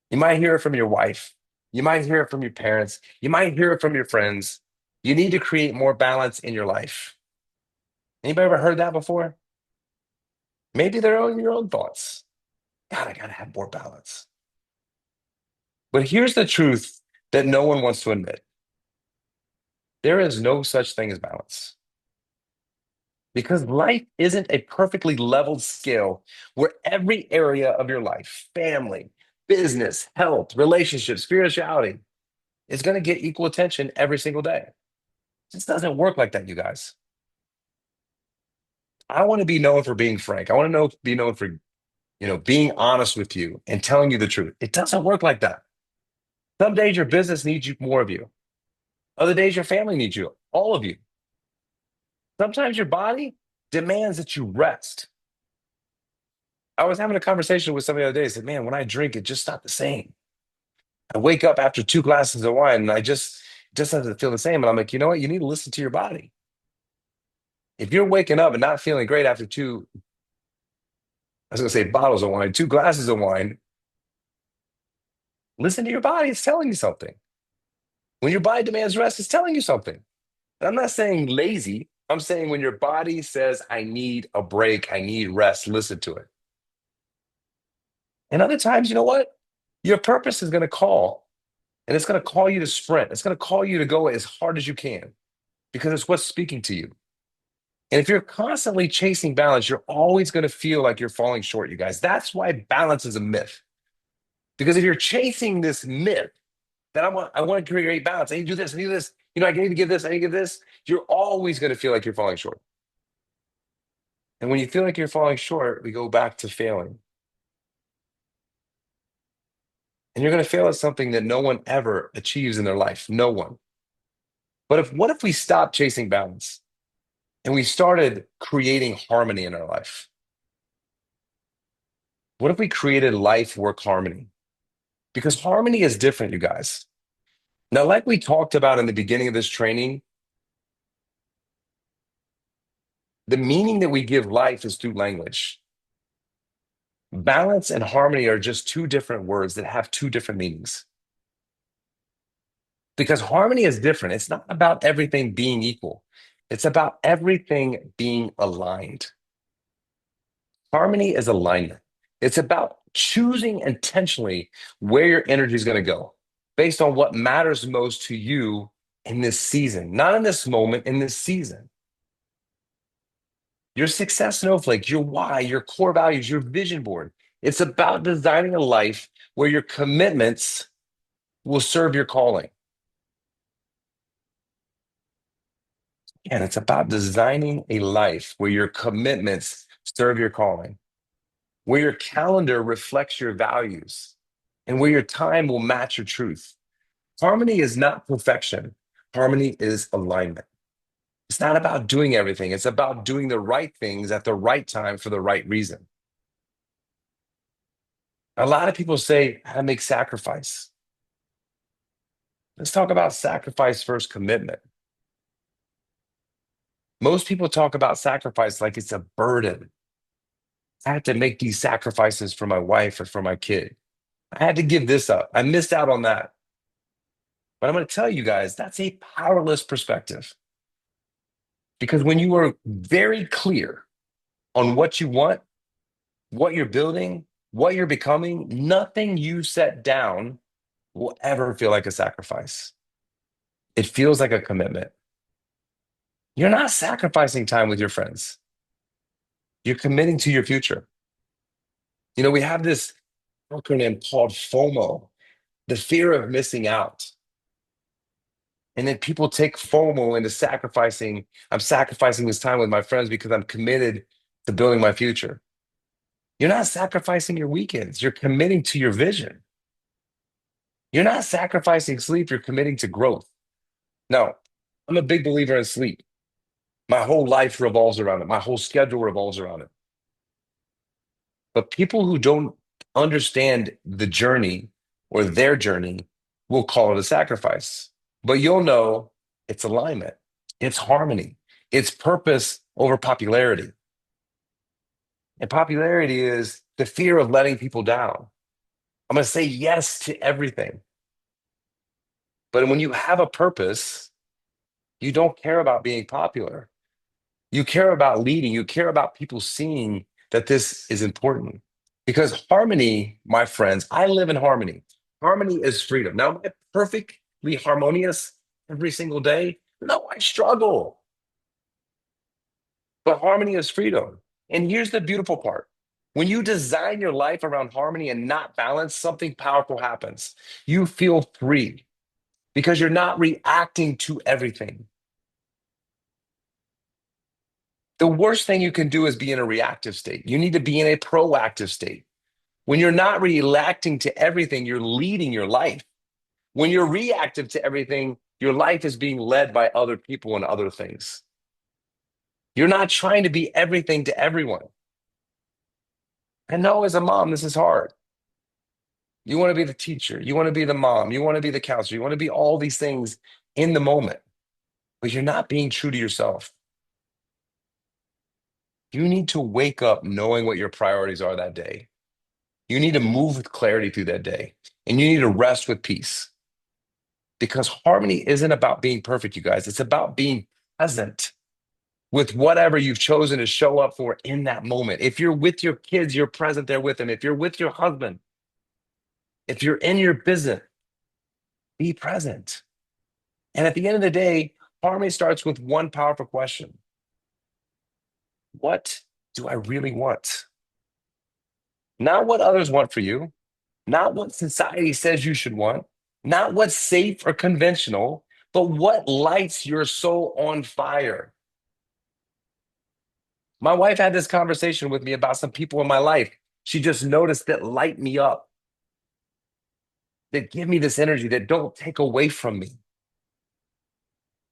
You might hear it from your wife. You might hear it from your parents. You might hear it from your friends. You need to create more balance in your life. Anybody ever heard that before? Maybe they're your own thoughts. God, I got to have more balance. But here's the truth that no one wants to admit. There is no such thing as balance. Because life isn't a perfectly leveled scale where every area of your life, family, business, health, relationships, spirituality, is going to get equal attention every single day. It just doesn't work like that, you guys. I want to be known for being frank. I want to be known for, being honest with you and telling you the truth. It doesn't work like that. Some days your business needs you more of you. Other days your family needs you, all of you. Sometimes your body demands that you rest. I was having a conversation with somebody the other day. I said, man, when I drink, it's just not the same. I wake up after 2 glasses of wine and I just doesn't feel the same. And I'm like, you know what? You need to listen to your body. If you're waking up and not feeling great after 2, I was going to say bottles of wine, 2 glasses of wine, listen to your body. It's telling you something. When your body demands rest, it's telling you something. And I'm not saying lazy. I'm saying when your body says, I need a break, I need rest, listen to it. And other times, you know what? Your purpose is going to call, and it's going to call you to sprint. It's going to call you to go as hard as you can because it's what's speaking to you. And if you're constantly chasing balance, you're always going to feel like you're falling short, you guys. That's why balance is a myth. Because if you're chasing this myth that I want to create balance, I need to do this, I need to do this, I need to give this, I need to give this, you're always going to feel like you're falling short. And when you feel like you're falling short, we go back to failing. And you're going to fail at something that no one ever achieves in their life. No one. But what if we stopped chasing balance and we started creating harmony in our life? What if we created life work harmony? Because harmony is different, you guys. Now, like we talked about in the beginning of this training, the meaning that we give life is through language. Balance and harmony are just 2 different words that have 2 different meanings. Because harmony is different. It's not about everything being equal. It's about everything being aligned. Harmony is alignment. It's about choosing intentionally where your energy is going to go based on what matters most to you in this season, not in this moment, in this season. Your success snowflake, your why, your core values, your vision board. It's about designing a life where your commitments will serve your calling. And it's about designing a life where your commitments serve your calling, where your calendar reflects your values, and where your time will match your truth. Harmony is not perfection. Harmony is alignment. It's not about doing everything. It's about doing the right things at the right time for the right reason. A lot of people say, I make sacrifice. Let's talk about sacrifice versus commitment. Most people talk about sacrifice like it's a burden. I had to make these sacrifices for my wife or for my kid. I had to give this up. I missed out on that. But I'm going to tell you guys, that's a powerless perspective. Because when you are very clear on what you want, what you're building, what you're becoming, nothing you set down will ever feel like a sacrifice. It feels like a commitment. You're not sacrificing time with your friends. You're committing to your future. We have this acronym called FOMO, the fear of missing out. And then people take FOMO into sacrificing. I'm sacrificing this time with my friends because I'm committed to building my future. You're not sacrificing your weekends. You're committing to your vision. You're not sacrificing sleep. You're committing to growth. No, I'm a big believer in sleep. My whole life revolves around it. My whole schedule revolves around it. But people who don't understand the journey or their journey will call it a sacrifice. But you'll know it's alignment. It's harmony. It's purpose over popularity. And popularity is the fear of letting people down. I'm going to say yes to everything. But when you have a purpose, you don't care about being popular. You care about leading. You care about people seeing that this is important. Because harmony, my friends, I live in harmony. Harmony is freedom. Now, am I perfectly harmonious every single day? No, I struggle. But harmony is freedom. And here's the beautiful part. When you design your life around harmony and not balance, something powerful happens. You feel free because you're not reacting to everything. The worst thing you can do is be in a reactive state. You need to be in a proactive state. When you're not reacting to everything, you're leading your life. When you're reactive to everything, your life is being led by other people and other things. You're not trying to be everything to everyone. I know as a mom, this is hard. You want to be the teacher, you want to be the mom, you want to be the counselor, you want to be all these things in the moment, but you're not being true to yourself. You need to wake up knowing what your priorities are that day. You need to move with clarity through that day, and you need to rest with peace. Because harmony isn't about being perfect, you guys. It's about being present with whatever you've chosen to show up for in that moment. If you're with your kids, you're present there with them. If you're with your husband, if you're in your business, be present. And at the end of the day, harmony starts with one powerful question. What do I really want? Not what others want for you, not what society says you should want, not what's safe or conventional, but what lights your soul on fire. My wife had this conversation with me about some people in my life. She just noticed that light me up, that give me this energy, that don't take away from me.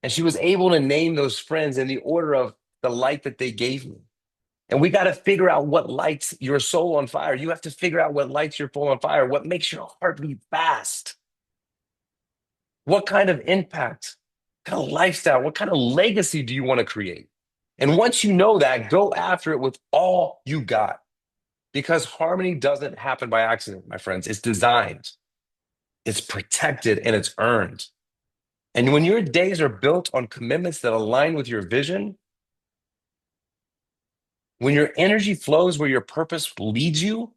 And she was able to name those friends in the order of the light that they gave me. And we got to figure out what lights your soul on fire. You have to figure out what lights your soul on fire, what makes your heart beat fast. What kind of impact, what kind of lifestyle, what kind of legacy do you want to create? And once you know that, go after it with all you got. Because harmony doesn't happen by accident, my friends. It's designed, it's protected, and it's earned. And when your days are built on commitments that align with your vision, when your energy flows where your purpose leads you,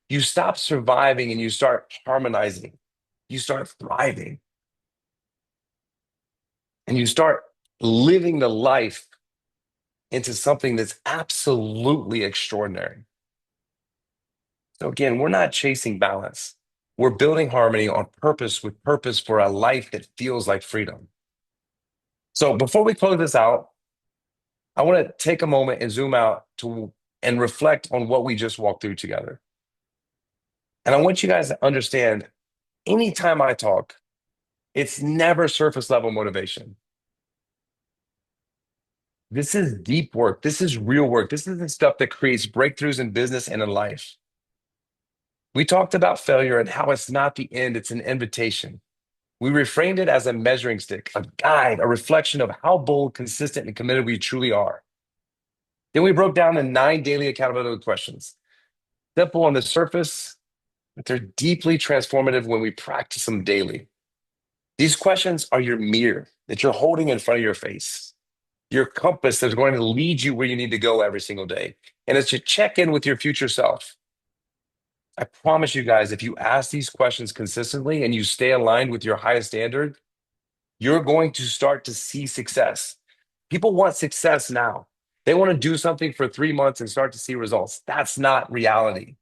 you stop surviving and you start harmonizing. You start thriving. And you start living the life into something that's absolutely extraordinary. So again, we're not chasing balance. We're building harmony on purpose with purpose for a life that feels like freedom. So before we close this out, I want to take a moment and zoom out and reflect on what we just walked through together. And I want you guys to understand, anytime I talk, it's never surface level motivation. This is deep work. This is real work. This is the stuff that creates breakthroughs in business and in life. We talked about failure and how it's not the end, it's an invitation. We reframed it as a measuring stick, a guide, a reflection of how bold, consistent, and committed we truly are. Then we broke down the 9 daily accountability questions. Simple on the surface, but they're deeply transformative when we practice them daily. These questions are your mirror that you're holding in front of your face, your compass that's going to lead you where you need to go every single day. And it's to check in with your future self. I promise you guys, if you ask these questions consistently and you stay aligned with your highest standard, you're going to start to see success. People want success now. They want to do something for 3 months and start to see results. That's not reality.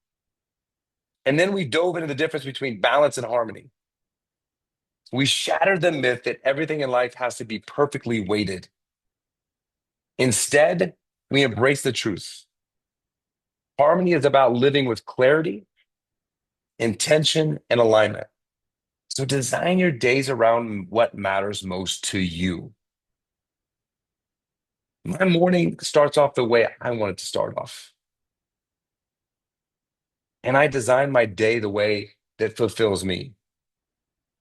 And then we dove into the difference between balance and harmony. We shattered the myth that everything in life has to be perfectly weighted. Instead, we embrace the truth. Harmony is about living with clarity, intention, and alignment. So design your days around what matters most to you. My morning starts off the way I want it to start off. And I design my day the way that fulfills me.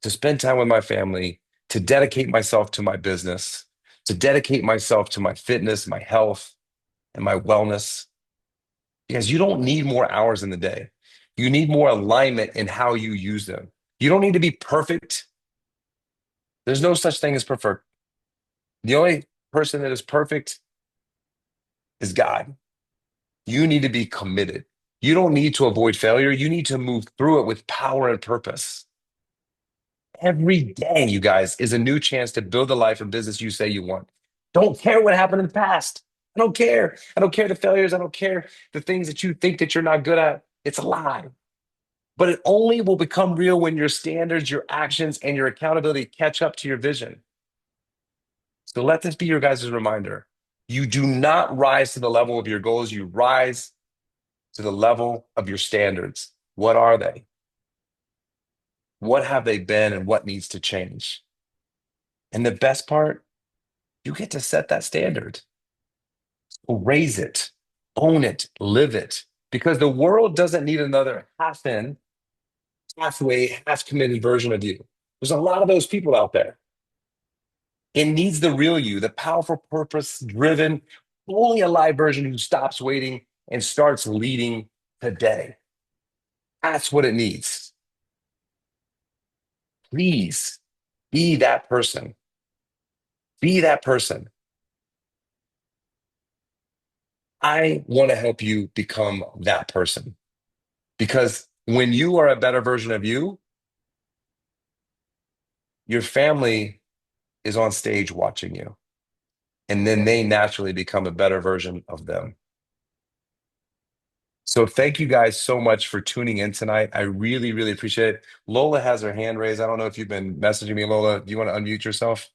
To spend time with my family, to dedicate myself to my business, to dedicate myself to my fitness, my health, and my wellness. Because you don't need more hours in the day. You need more alignment in how you use them. You don't need to be perfect. There's no such thing as perfect. The only person that is perfect is God. You need to be committed. You don't need to avoid failure. You need to move through it with power and purpose. Every day, you guys, is a new chance to build the life and business you say you want. Don't care what happened in the past. I don't care. I don't care the failures. I don't care the things that you think that you're not good at. It's a lie. But it only will become real when your standards, your actions, and your accountability catch up to your vision. So let this be your guys' reminder. You do not rise to the level of your goals. You rise to the level of your standards. What are they? What have they been and what needs to change? And the best part, you get to set that standard. So raise it, own it, live it, because the world doesn't need another half-in, halfway, half-committed version of you. There's a lot of those people out there. It needs the real you, the powerful, purpose-driven, fully alive version who stops waiting and starts leading today. That's what it needs. Please be that person. Be that person. I want to help you become that person, because when you are a better version of you, your family is on stage watching you, and then they naturally become a better version of them. So thank you guys so much for tuning in tonight. I really, really appreciate it. Lola has her hand raised. I don't know if you've been messaging me, Lola. Do you want to unmute yourself?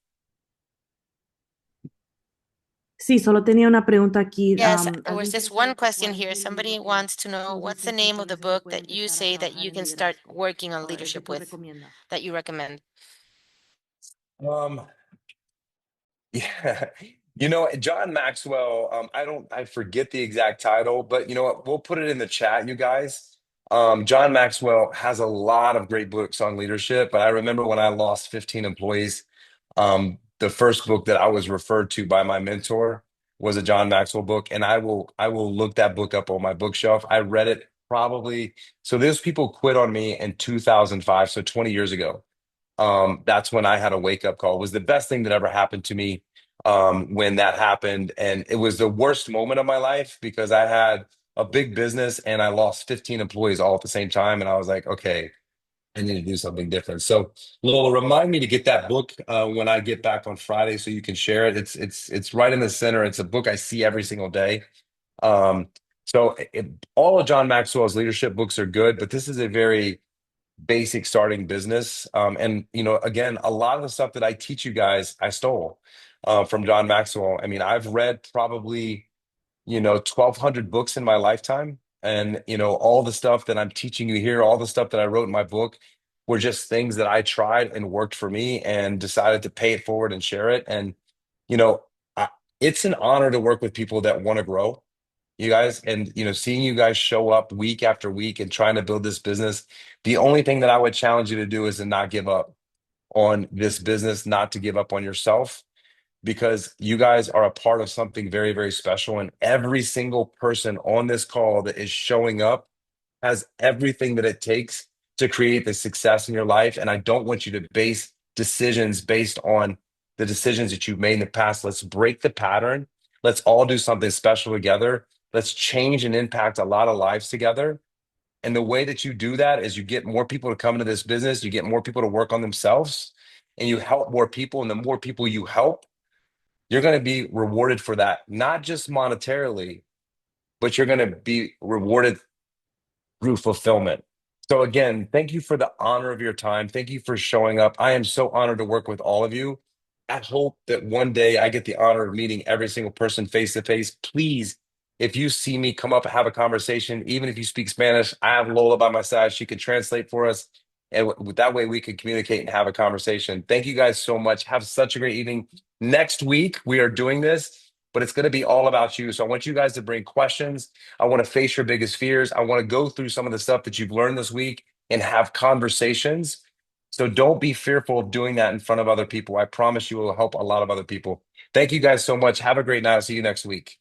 Sí, solo tenía una pregunta aquí. Yes, ¿Alguien there was this quiere saber one question cuál es here. el Somebody libro que wants to know tú what's the dices name que of the con ese se book puede that you empezar a say that trabajar you en can start liderazgo, working on el leadership que tú with, recomiendas. that you recommend. Um, yeah, John Maxwell, I forget the exact title, but you know what? We'll put it in the chat, you guys. John Maxwell has a lot of great books on leadership, but I remember when I lost 15 employees, the first book that I was referred to by my mentor was a John Maxwell book, and I will look that book up on my bookshelf. I read it probably, so those people quit on me in 2005, so 20 years ago. That's when I had a wake up call. It was the best thing that ever happened to me when that happened. And it was the worst moment of my life because I had a big business and I lost 15 employees all at the same time. And I was like, okay, I need to do something different. So Lola, remind me to get that book when I get back on Friday so you can share it. It's right in the center. It's a book I see every single day. Um, all of John Maxwell's leadership books are good, but this is a very basic starting business. And again, a lot of the stuff that I teach you guys, I stole from John Maxwell. I mean, I've read probably 1,200 books in my lifetime, and all the stuff that I'm teaching you here, all the stuff that I wrote in my book, were just things that I tried and worked for me, and decided to pay it forward and share it. And you know, I, it's an honor to work with people that want to grow, you guys, and seeing you guys show up week after week and trying to build this business. The only thing that I would challenge you to do is to not give up on this business, not to give up on yourself, because you guys are a part of something very, very special. And every single person on this call that is showing up has everything that it takes to create the success in your life. And I don't want you to base decisions based on the decisions that you've made in the past. Let's break the pattern. Let's all do something special together. Let's change and impact a lot of lives together. And the way that you do that is you get more people to come into this business, you get more people to work on themselves, and you help more people. And the more people you help, you're going to be rewarded for that, not just monetarily, but you're going to be rewarded through fulfillment. So again, thank you for the honor of your time. Thank you for showing up. I am so honored to work with all of you. I hope that one day I get the honor of meeting every single person face to face. Please, if you see me, come up and have a conversation. Even if you speak Spanish, I have Lola by my side. She can translate for us. And that way we can communicate and have a conversation. Thank you guys so much. Have such a great evening. Next week, we are doing this, but it's going to be all about you. So I want you guys to bring questions. I want to face your biggest fears. I want to go through some of the stuff that you've learned this week and have conversations. So don't be fearful of doing that in front of other people. I promise you will help a lot of other people. Thank you guys so much. Have a great night. I'll see you next week.